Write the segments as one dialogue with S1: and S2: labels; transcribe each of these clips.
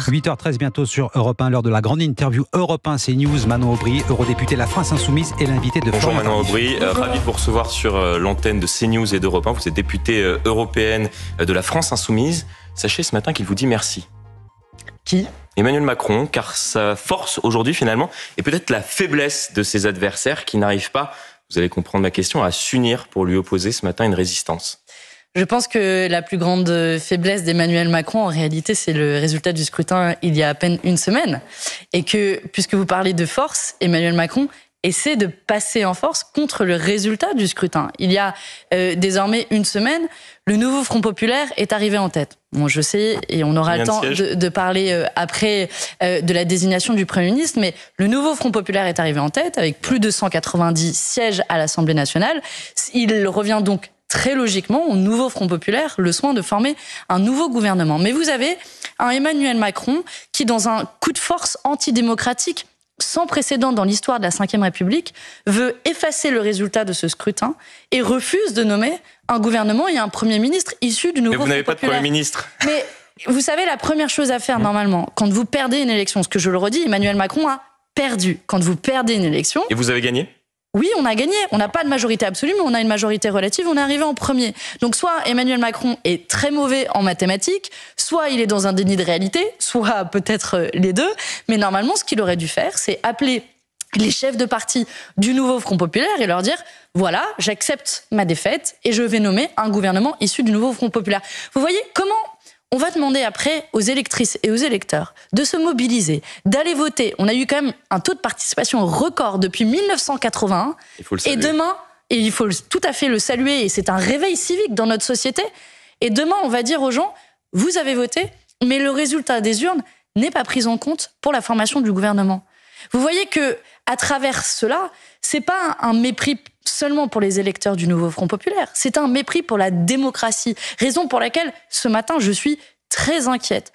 S1: 8h13 bientôt sur Europe 1, l'heure de la grande interview Europe 1 CNews. Manon Aubry, eurodéputée La France Insoumise, et l'invité de
S2: Bonjour
S1: Florian
S2: Manon Aubry, ravi de vous recevoir sur l'antenne de CNews et d'Europe 1. Vous êtes députée européenne de La France Insoumise. Sachez ce matin qu'il vous dit merci.
S3: Qui ?
S2: Emmanuel Macron, car sa force aujourd'hui finalement est peut-être la faiblesse de ses adversaires qui n'arrivent pas, vous allez comprendre ma question, à s'unir pour lui opposer ce matin une résistance.
S3: Je pense que la plus grande faiblesse d'Emmanuel Macron, en réalité, c'est le résultat du scrutin il y a à peine une semaine. Et que, puisque vous parlez de force, Emmanuel Macron essaie de passer en force contre le résultat du scrutin. Il y a désormais une semaine, le nouveau Front Populaire est arrivé en tête. Bon, je sais, et on aura le temps de parler après de la désignation du Premier ministre, mais le nouveau Front Populaire est arrivé en tête avec plus de 190 sièges à l'Assemblée nationale. Il revient donc très logiquement au nouveau Front Populaire le soin de former un nouveau gouvernement. Mais vous avez un Emmanuel Macron qui, dans un coup de force antidémocratique sans précédent dans l'histoire de la Ve République, veut effacer le résultat de ce scrutin et refuse de nommer un gouvernement et un Premier ministre issu du nouveau Front Populaire.
S2: Mais vous n'avez pas de Premier ministre.
S3: Mais vous savez, la première chose à faire normalement, quand vous perdez une élection, ce que je le redis, Emmanuel Macron a perdu. Quand vous perdez une élection...
S2: Et vous avez gagné ?
S3: Oui, on a gagné. On n'a pas de majorité absolue, mais on a une majorité relative. On est arrivé en premier. Donc, soit Emmanuel Macron est très mauvais en mathématiques, soit il est dans un déni de réalité, soit peut-être les deux. Mais normalement, ce qu'il aurait dû faire, c'est appeler les chefs de parti du nouveau Front Populaire et leur dire « Voilà, j'accepte ma défaite et je vais nommer un gouvernement issu du nouveau Front Populaire. » Vous voyez comment on va demander après aux électrices et aux électeurs de se mobiliser, d'aller voter. On a eu quand même un taux de participation record depuis 1981. Et demain, et il faut tout à fait le saluer, et c'est un réveil civique dans notre société. Et demain, on va dire aux gens, vous avez voté, mais le résultat des urnes n'est pas pris en compte pour la formation du gouvernement. Vous voyez que, à travers cela, c'est pas un mépris seulement pour les électeurs du nouveau Front Populaire, c'est un mépris pour la démocratie. Raison pour laquelle, ce matin, je suis très inquiète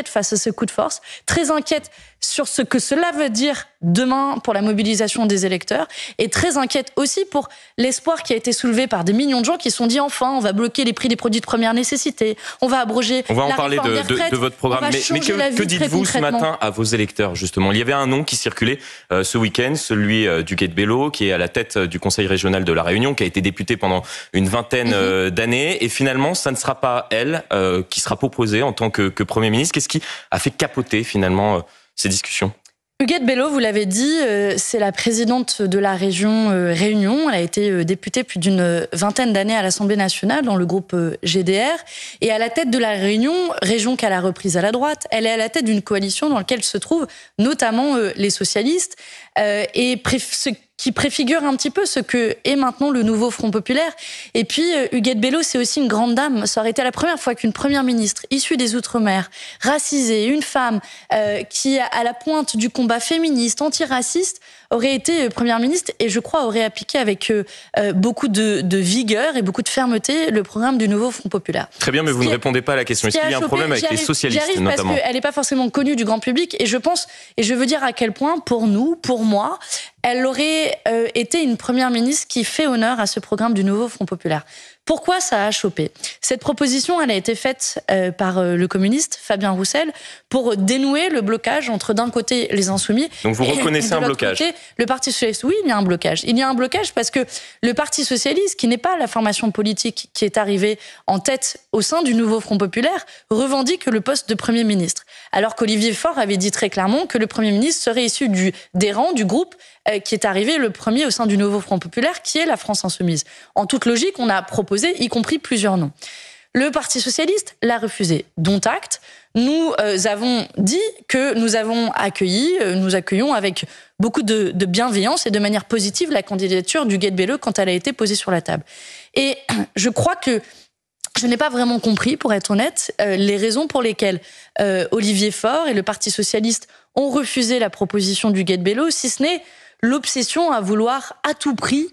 S3: face à ce coup de force, très inquiète sur ce que cela veut dire demain pour la mobilisation des électeurs, et très inquiète aussi pour l'espoir qui a été soulevé par des millions de gens qui se sont dit enfin, on va bloquer les prix des produits de première nécessité, on va abroger la réforme des retraites. On va en parler
S2: de votre programme, mais que dites-vous ce matin à vos électeurs justement ? Il y avait un nom qui circulait ce week-end, celui du Guet de Bello, qui est à la tête du Conseil régional de la Réunion, qui a été député pendant une vingtaine d'années, et finalement, ça ne sera pas elle qui sera proposée en tant que Premier ministre. Qu'est-ce qui a fait capoter finalement ces discussions ?
S3: Huguette Bello, vous l'avez dit, c'est la présidente de la région Réunion. Elle a été députée plus d'une vingtaine d'années à l'Assemblée nationale dans le groupe GDR. Et à la tête de la Réunion, région qu'elle a reprise à la droite, elle est à la tête d'une coalition dans laquelle se trouvent notamment les socialistes et ce qui préfigure un petit peu ce que est maintenant le nouveau Front Populaire. Et puis, Huguette Bello, c'est aussi une grande dame. Ça aurait été la première fois qu'une première ministre issue des Outre-mer, racisée, une femme qui est à la pointe du combat féministe, antiraciste, aurait été première ministre et je crois aurait appliqué avec beaucoup de vigueur et beaucoup de fermeté le programme du nouveau Front Populaire.
S2: Très bien, mais vous ne répondez pas à la question. Est-ce qu'il y a un problème avec les socialistes notamment ?
S3: Parce qu'elle n'est pas forcément connue du grand public et je pense, et je veux dire à quel point pour nous, pour moi, elle aurait été une première ministre qui fait honneur à ce programme du nouveau Front Populaire. Pourquoi ça a chopé ? Cette proposition, elle a été faite par le communiste Fabien Roussel pour dénouer le blocage entre d'un côté les Insoumis.
S2: Donc vous reconnaissez un blocage ?
S3: Côté, le Parti Socialiste, oui, il y a un blocage. Il y a un blocage parce que le Parti Socialiste, qui n'est pas la formation politique qui est arrivée en tête au sein du nouveau Front Populaire, revendique le poste de Premier ministre. Alors qu'Olivier Faure avait dit très clairement que le Premier ministre serait issu des rangs du groupe qui est arrivé le premier au sein du nouveau Front Populaire, qui est la France Insoumise. En toute logique, on a proposé, y compris plusieurs noms. Le Parti Socialiste l'a refusé, dont acte. Nous avons dit que nous accueillons avec beaucoup de bienveillance et de manière positive la candidature du Guet de Bello quand elle a été posée sur la table. Et je crois que je n'ai pas vraiment compris, pour être honnête, les raisons pour lesquelles Olivier Faure et le Parti Socialiste ont refusé la proposition du Guet de Bello, si ce n'est l'obsession à vouloir à tout prix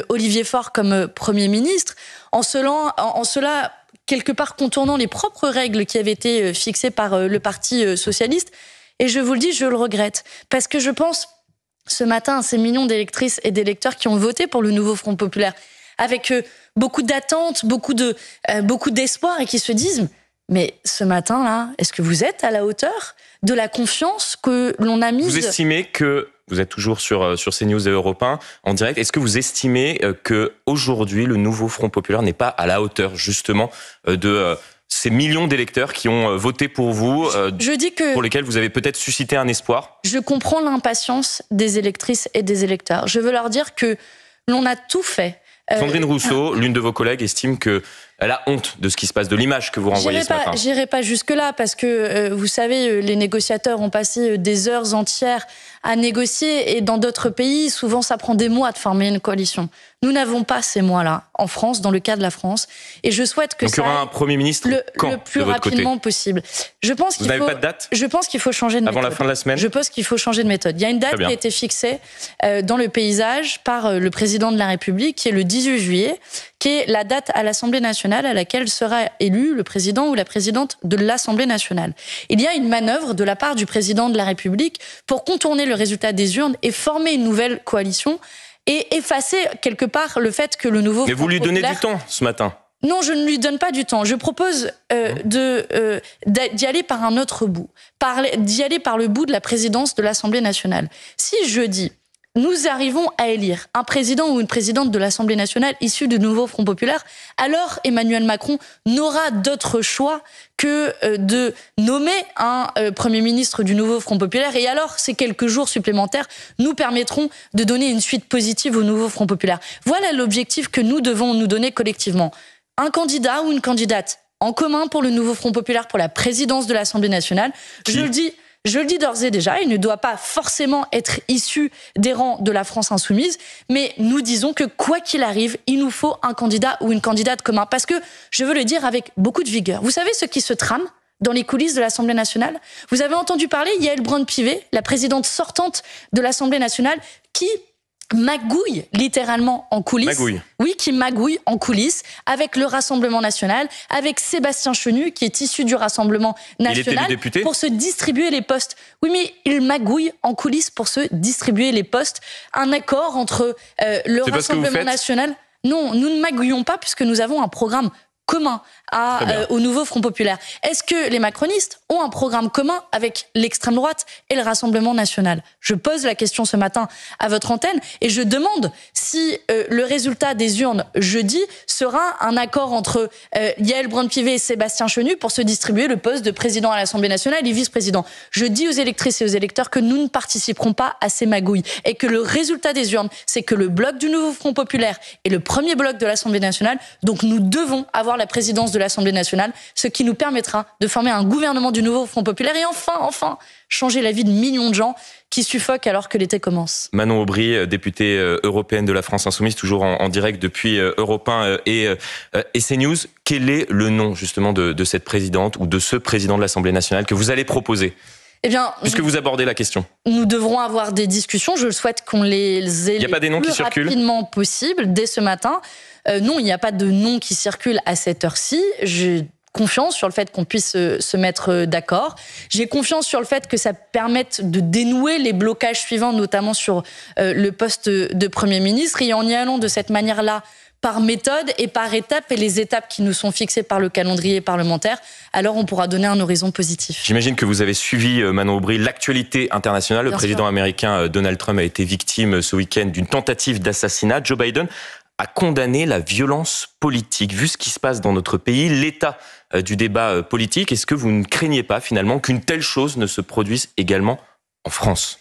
S3: Olivier Faure comme Premier ministre, en cela quelque part contournant les propres règles qui avaient été fixées par le Parti Socialiste. Et je vous le dis, je le regrette. Parce que je pense, ce matin, à ces millions d'électrices et d'électeurs qui ont voté pour le nouveau Front Populaire, avec beaucoup d'attentes, beaucoup d'espoir, et qui se disent Mais ce matin-là, est-ce que vous êtes à la hauteur de la confiance que l'on a mise?
S2: Vous estimez que, vous êtes toujours sur CNews et Europe 1 en direct, est-ce que vous estimez qu'aujourd'hui, le nouveau Front Populaire n'est pas à la hauteur justement de ces millions d'électeurs qui ont voté pour vous, pour lesquels vous avez peut-être suscité un espoir?
S3: Je comprends l'impatience des électrices et des électeurs. Je veux leur dire que l'on a tout fait.
S2: Sandrine Rousseau, l'une de vos collègues, estime qu'elle a honte de ce qui se passe, de l'image que vous renvoyez ce matin.
S3: J'irai pas jusque-là, parce que, vous savez, les négociateurs ont passé des heures entières à négocier, et dans d'autres pays, souvent, ça prend des mois de former une coalition. Nous n'avons pas ces mois-là, en France, dans le cas de la France, et je souhaite que
S2: donc il y aura un Premier ministre quand,
S3: le plus
S2: de votre
S3: rapidement
S2: côté
S3: possible. Je pense qu'il
S2: Vous n'avez pas de date?
S3: Je pense qu'il faut changer de méthode.
S2: Avant la fin de la semaine?
S3: Je pense qu'il faut changer de méthode. Il y a une date qui a été fixée dans le paysage par le président de la République, qui est le 18 juillet, qui est la date à l'Assemblée nationale à laquelle sera élu le président ou la présidente de l'Assemblée nationale. Il y a une manœuvre de la part du président de la République pour contourner le résultat des urnes et former une nouvelle coalition et effacer quelque part le fait que le nouveau...
S2: Mais vous lui donnez du temps ce matin?
S3: Non, je ne lui donne pas du temps. Je propose d'y aller par un autre bout, d'y aller par le bout de la présidence de l'Assemblée nationale. Si jeudi, nous arrivons à élire un président ou une présidente de l'Assemblée nationale issu du nouveau Front Populaire, alors Emmanuel Macron n'aura d'autre choix que de nommer un Premier ministre du nouveau Front Populaire. Et alors, ces quelques jours supplémentaires nous permettront de donner une suite positive au nouveau Front Populaire. Voilà l'objectif que nous devons nous donner collectivement. Un candidat ou une candidate en commun pour le nouveau Front Populaire pour la présidence de l'Assemblée nationale. Je le dis d'ores et déjà, il ne doit pas forcément être issu des rangs de la France insoumise, mais nous disons que quoi qu'il arrive, il nous faut un candidat ou une candidate commun. Parce que, je veux le dire avec beaucoup de vigueur, vous savez ce qui se trame dans les coulisses de l'Assemblée nationale? Vous avez entendu parler Yaël Braun-Pivet, la présidente sortante de l'Assemblée nationale, qui magouille littéralement en coulisses.
S2: Magouille.
S3: Oui, qui magouille en coulisses avec le Rassemblement national, avec Sébastien Chenu, qui est issu du Rassemblement national,
S2: il est élu député
S3: pour se distribuer les postes. Oui, mais il magouille en coulisses pour se distribuer les postes. Un accord entre le Rassemblement national... Non, nous ne magouillons pas puisque nous avons un programme commun au nouveau Front Populaire. Est-ce que les macronistes ont un programme commun avec l'extrême droite et le Rassemblement national? Je pose la question ce matin à votre antenne et je demande si le résultat des urnes jeudi sera un accord entre Yaël Braun-Pivet et Sébastien Chenu pour se distribuer le poste de président à l'Assemblée nationale et vice-président. Je dis aux électrices et aux électeurs que nous ne participerons pas à ces magouilles et que le résultat des urnes, c'est que le bloc du nouveau Front Populaire est le premier bloc de l'Assemblée nationale, donc nous devons avoir la présidence de l'Assemblée nationale, ce qui nous permettra de former un gouvernement du nouveau Front Populaire et enfin changer la vie de millions de gens qui suffoquent alors que l'été commence.
S2: Manon Aubry, députée européenne de la France Insoumise, toujours en direct depuis Europe 1 et CNews. Quel est le nom justement de cette présidente ou de ce président de l'Assemblée nationale que vous allez proposer?
S3: Eh bien,
S2: puisque vous abordez la question.
S3: Nous devrons avoir des discussions. Je souhaite qu'on les ait le plus rapidement possible, dès ce matin. Non, il n'y a pas de nom qui circule à cette heure-ci. J'ai confiance sur le fait qu'on puisse se mettre d'accord. J'ai confiance sur le fait que ça permette de dénouer les blocages suivants, notamment sur le poste de Premier ministre. Et en y allant de cette manière-là, par méthode et par étapes, et les étapes qui nous sont fixées par le calendrier parlementaire, alors on pourra donner un horizon positif.
S2: J'imagine que vous avez suivi, Manon Aubry, l'actualité internationale. Le président américain Donald Trump a été victime ce week-end d'une tentative d'assassinat. Joe Biden a condamné la violence politique. Vu ce qui se passe dans notre pays, l'état du débat politique, est-ce que vous ne craignez pas finalement qu'une telle chose ne se produise également en France ?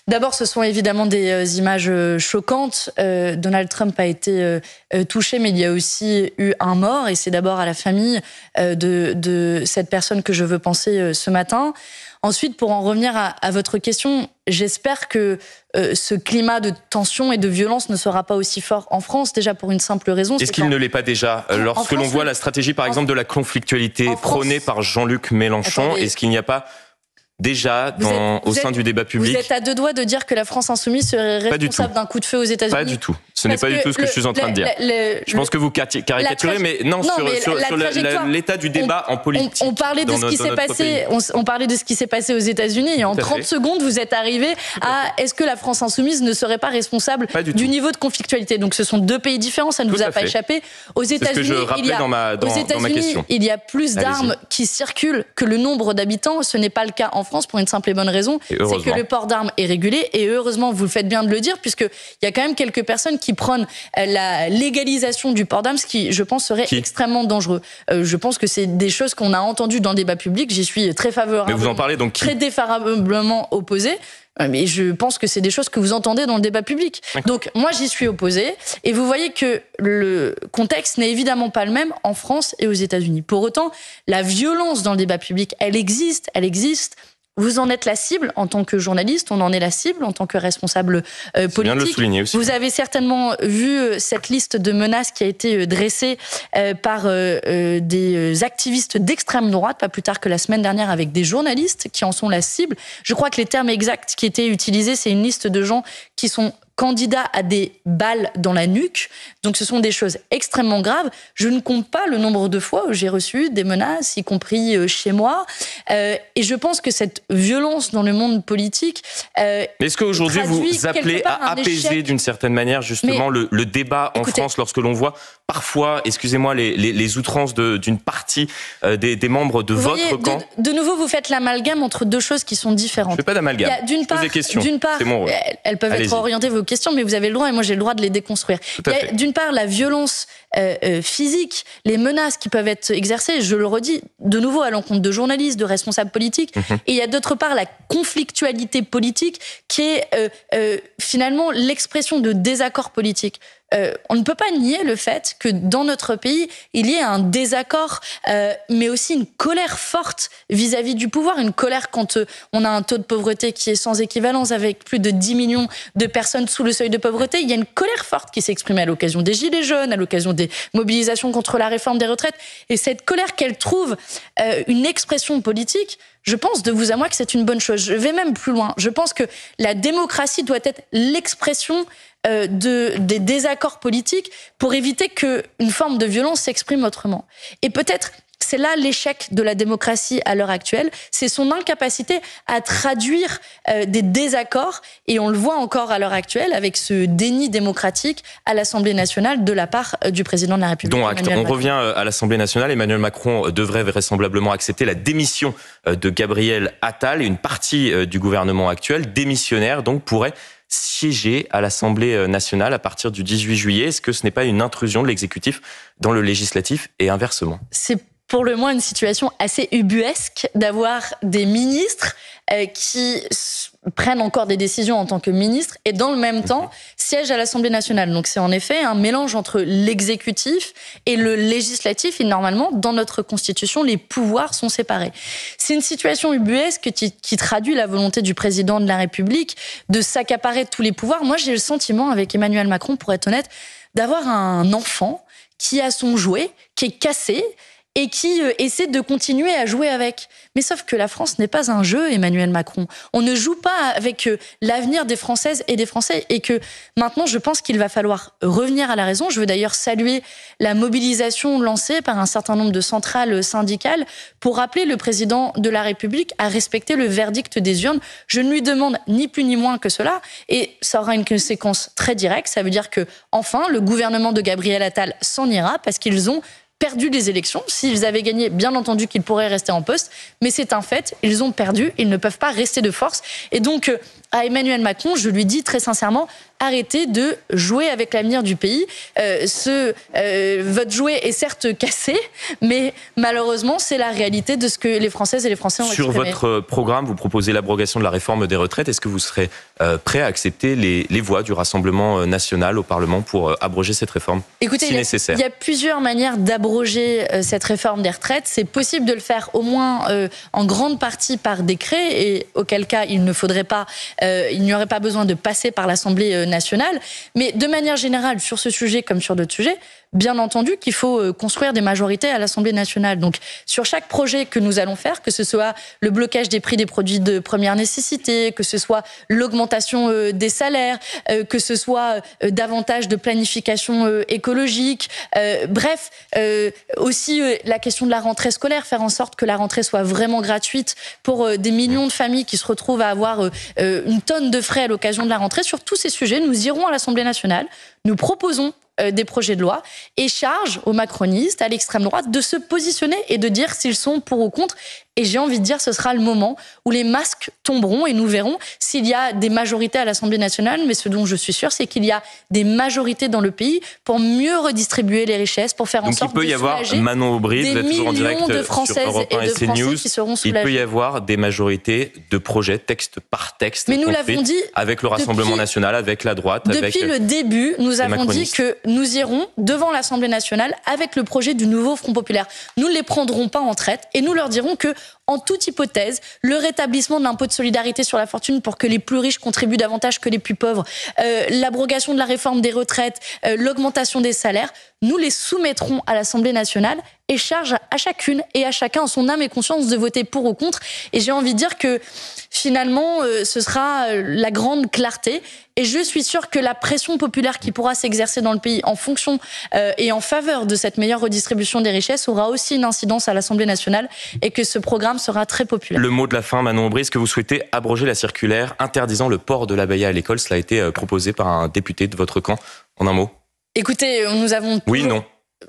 S3: D'abord, ce sont évidemment des images choquantes. Donald Trump a été touché, mais il y a aussi eu un mort, et c'est d'abord à la famille de cette personne que je veux penser ce matin. Ensuite, pour en revenir à votre question, j'espère que ce climat de tension et de violence ne sera pas aussi fort en France, déjà pour une simple raison.
S2: Est-ce qu'il ne l'est pas déjà? Lorsque l'on voit la stratégie, par exemple, de la conflictualité prônée par Jean-Luc Mélenchon, est-ce qu'il n'y a pas déjà au sein du débat public?
S3: Vous êtes à deux doigts de dire que la France insoumise serait responsable d'un coup de feu aux États-Unis?
S2: Pas du tout. Ce n'est pas du tout ce que je suis en train de dire. Je pense que vous caricaturez, mais non, sur l'état du débat en politique.
S3: On parlait de ce qui s'est passé. On parlait de ce qui s'est passé aux États-Unis et en 30 secondes, vous êtes arrivé à est-ce que la France insoumise ne serait pas responsable du niveau de conflictualité. Donc, ce sont deux pays différents. Ça ne vous a pas échappé. Aux États-Unis, il y a plus d'armes qui circulent que le nombre d'habitants. Ce n'est pas le cas en France pour une simple et bonne raison, c'est que le port d'armes est régulé. Et heureusement, vous faites bien de le dire, puisqu'il y a quand même quelques personnes qui prônent la légalisation du port d'armes, ce qui, je pense, serait extrêmement dangereux. Je pense que c'est des choses qu'on a entendues dans le débat public. J'y suis très favorable.
S2: Mais vous en parlez donc
S3: très défavorablement opposé. Mais je pense que c'est des choses que vous entendez dans le débat public. Donc moi, j'y suis opposée. Et vous voyez que le contexte n'est évidemment pas le même en France et aux États-Unis. Pour autant, la violence dans le débat public, elle existe. Vous en êtes la cible en tant que journaliste, on en est la cible en tant que responsable politique.
S2: Bien de le souligner aussi.
S3: Vous avez certainement vu cette liste de menaces qui a été dressée par des activistes d'extrême droite, pas plus tard que la semaine dernière, avec des journalistes qui en sont la cible. Je crois que les termes exacts qui étaient utilisés, c'est une liste de gens qui sont candidats à des balles dans la nuque. Donc ce sont des choses extrêmement graves. Je ne compte pas le nombre de fois où j'ai reçu des menaces, y compris chez moi. Et je pense que cette violence dans le monde politique...
S2: Mais est-ce qu'aujourd'hui vous appelez à apaiser d'une certaine manière justement le débat en France lorsque l'on voit parfois, excusez-moi, les outrances d'une partie des membres de votre camp?
S3: De nouveau, vous faites l'amalgame entre deux choses qui sont différentes.
S2: Je ne fais pas d'amalgame.
S3: D'une part,
S2: c'est mon rôle.
S3: Elles peuvent être orientées vos questions, mais vous avez le droit et moi j'ai le droit de les déconstruire. Il y a d'une part la violence physique, les menaces qui peuvent être exercées, je le redis, de nouveau à l'encontre de journalistes, de responsables politiques, et il y a d'autre part la conflictualité politique qui est finalement l'expression de désaccords politiques. On ne peut pas nier le fait que dans notre pays, il y ait un désaccord, mais aussi une colère forte vis-à-vis du pouvoir, une colère quand on a un taux de pauvreté qui est sans équivalence, avec plus de 10 millions de personnes sous le seuil de pauvreté. Il y a une colère forte qui s'exprime à l'occasion des Gilets jaunes, à l'occasion des mobilisations contre la réforme des retraites. Et cette colère, qu'elle trouve une expression politique, je pense de vous à moi que c'est une bonne chose. Je vais même plus loin. Je pense que la démocratie doit être l'expression des désaccords politiques pour éviter qu'une forme de violence s'exprime autrement. Et peut-être, c'est là l'échec de la démocratie à l'heure actuelle, c'est son incapacité à traduire des désaccords, et on le voit encore à l'heure actuelle avec ce déni démocratique à l'Assemblée nationale de la part du président de la République.
S2: Dont acte. On revient à l'Assemblée nationale. Emmanuel Macron devrait vraisemblablement accepter la démission de Gabriel Attal, et une partie du gouvernement actuel, démissionnaire, donc pourrait siéger à l'Assemblée nationale à partir du 18 juillet. Est-ce que ce n'est pas une intrusion de l'exécutif dans le législatif et inversement? C'est
S3: pour le moins une situation assez ubuesque d'avoir des ministres qui prennent encore des décisions en tant que ministres et dans le même temps siègent à l'Assemblée nationale. Donc c'est en effet un mélange entre l'exécutif et le législatif, et normalement dans notre Constitution les pouvoirs sont séparés. C'est une situation ubuesque qui traduit la volonté du président de la République de s'accaparer tous les pouvoirs. Moi j'ai le sentiment avec Emmanuel Macron, pour être honnête, d'avoir un enfant qui a son jouet, qui est cassé, et qui essaie de continuer à jouer avec. Mais sauf que la France n'est pas un jeu, Emmanuel Macron. On ne joue pas avec l'avenir des Françaises et des Français, et que maintenant, je pense qu'il va falloir revenir à la raison. Je veux d'ailleurs saluer la mobilisation lancée par un certain nombre de centrales syndicales pour appeler le président de la République à respecter le verdict des urnes. Je ne lui demande ni plus ni moins que cela, et ça aura une conséquence très directe. Ça veut dire que, enfin, le gouvernement de Gabriel Attal s'en ira parce qu'ils ont perdu les élections. S'ils avaient gagné, bien entendu qu'ils pourraient rester en poste, mais c'est un fait, ils ont perdu, ils ne peuvent pas rester de force. Et donc, à Emmanuel Macron, je lui dis très sincèrement, arrêtez de jouer avec l'avenir du pays. Votre jouet est certes cassé, mais malheureusement, c'est la réalité de ce que les Françaises et les Français ont exprimé.
S2: Sur votre programme, vous proposez l'abrogation de la réforme des retraites. Est-ce que vous serez prêt à accepter les voix du Rassemblement national au Parlement pour abroger cette réforme?
S3: Écoutez,
S2: si nécessaire?
S3: Il y a plusieurs manières d'abroger cette réforme des retraites. C'est possible de le faire au moins en grande partie par décret, et auquel cas il ne faudrait pas, il n'y aurait pas besoin de passer par l'Assemblée nationale. Mais de manière générale, sur ce sujet comme sur d'autres sujets, bien entendu qu'il faut construire des majorités à l'Assemblée nationale. Donc, sur chaque projet que nous allons faire, que ce soit le blocage des prix des produits de première nécessité, que ce soit l'augmentation des salaires, que ce soit davantage de planification écologique, bref, aussi la question de la rentrée scolaire, faire en sorte que la rentrée soit vraiment gratuite pour des millions de familles qui se retrouvent à avoir une tonne de frais à l'occasion de la rentrée. Sur tous ces sujets, nous irons à l'Assemblée nationale, nous proposons des projets de loi et charge aux macronistes, à l'extrême droite, de se positionner et de dire s'ils sont pour ou contre. Et j'ai envie de dire, ce sera le moment où les masques tomberont et nous verrons s'il y a des majorités à l'Assemblée nationale. Mais ce dont je suis sûre, c'est qu'il y a des majorités dans le pays pour mieux redistribuer les richesses, pour faire en sorte de soulager.
S2: Donc il peut y avoir, Manon Aubry, vous êtes toujours en direct
S3: de Françaises
S2: sur Europe 1
S3: et de Français
S2: CNews,
S3: qui seront soulagés.
S2: Il peut y avoir des majorités de projets, texte par texte,
S3: mais nous l'avons dit
S2: avec le Rassemblement national, avec la droite,
S3: depuis le début, nous avons dit que nous irons devant l'Assemblée nationale avec le projet du nouveau Front populaire. Nous ne les prendrons pas en traite et nous leur dirons que, en toute hypothèse, le rétablissement de l'impôt de solidarité sur la fortune pour que les plus riches contribuent davantage que les plus pauvres, l'abrogation de la réforme des retraites, l'augmentation des salaires, nous les soumettrons à l'Assemblée nationale et charge à chacune et à chacun en son âme et conscience de voter pour ou contre. Et j'ai envie de dire que finalement, ce sera la grande clarté. Et je suis sûre que la pression populaire qui pourra s'exercer dans le pays en fonction et en faveur de cette meilleure redistribution des richesses aura aussi une incidence à l'Assemblée nationale et que ce programme sera très populaire.
S2: Le mot de la fin, Manon Aubry, est-ce que vous souhaitez abroger la circulaire interdisant le port de l'abaya à l'école? Cela a été proposé par un député de votre camp. En un mot.
S3: Écoutez, nous avons...
S2: Oui, non.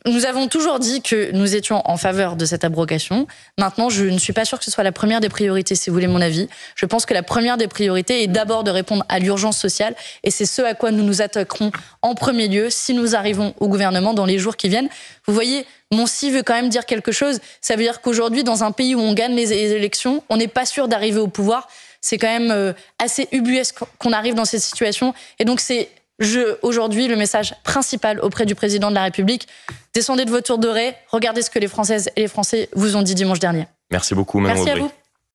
S3: Nous avons toujours dit que nous étions en faveur de cette abrogation. Maintenant, je ne suis pas sûre que ce soit la première des priorités, si vous voulez mon avis. Je pense que la première des priorités est d'abord de répondre à l'urgence sociale et c'est ce à quoi nous nous attaquerons en premier lieu si nous arrivons au gouvernement dans les jours qui viennent. Vous voyez, mon si veut quand même dire quelque chose. Ça veut dire qu'aujourd'hui, dans un pays où on gagne les élections, on n'est pas sûr d'arriver au pouvoir. C'est quand même assez ubuesque qu'on arrive dans cette situation. Et donc, c'est aujourd'hui le message principal auprès du président de la République. Descendez de vos tours dorés, regardez ce que les Françaises et les Français vous ont dit dimanche dernier.
S2: Merci beaucoup, Manon Aubry.
S3: Merci à vous.